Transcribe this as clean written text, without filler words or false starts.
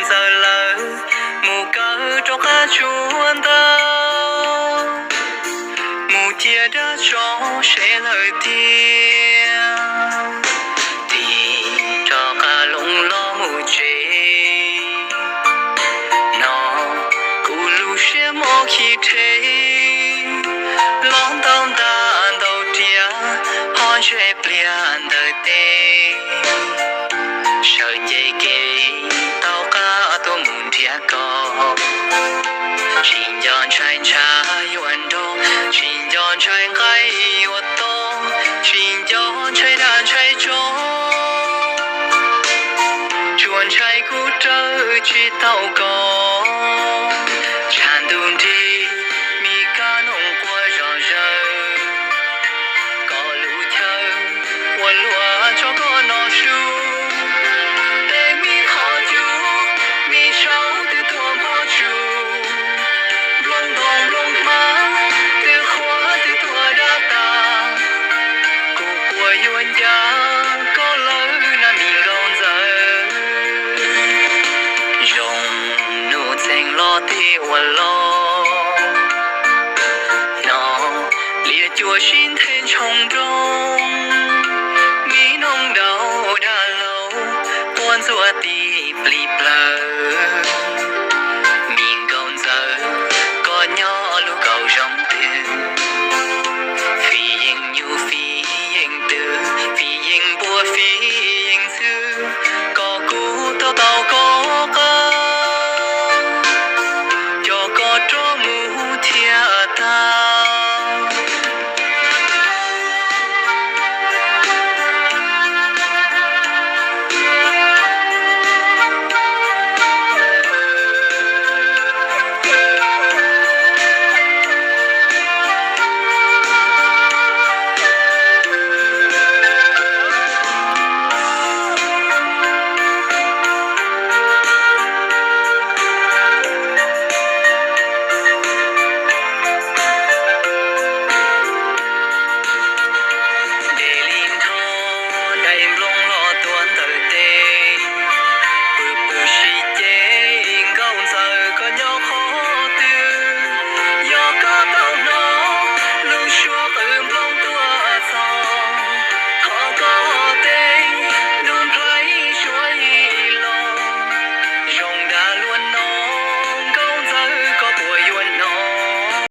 giờ lỡ mù cỡ cho cá chuồn tao mù chia đã cho sẽ lời tiếng thì cho cá lông lo mù chế nó cù lu sẽ mò khi thế lon tông ta đầu tia hòn sẽ biển đời tê sợ dây kê tao cá tôi muốn thiệt có xin chọn trái trái hoàn đông xin chọn trái gai hoạt đông xin chọn trái đàn trái chó chuồn trái cú trơ chỉ tao có tràn đường đi mi cá nông qua rõ rơ có lũ thơ quần lúa cho con nó su để mi khó chú mi cháu từ thua mò chú lông đồng lông má từ khóa từ thua đá ta cụ của yuan gia có lỡ na mi rong giờ rong nụ thành lo ti hoàn lo nó lìa chùa xin thêm trong đông mi nông đau đã lâu buồn rủa ti bli blơ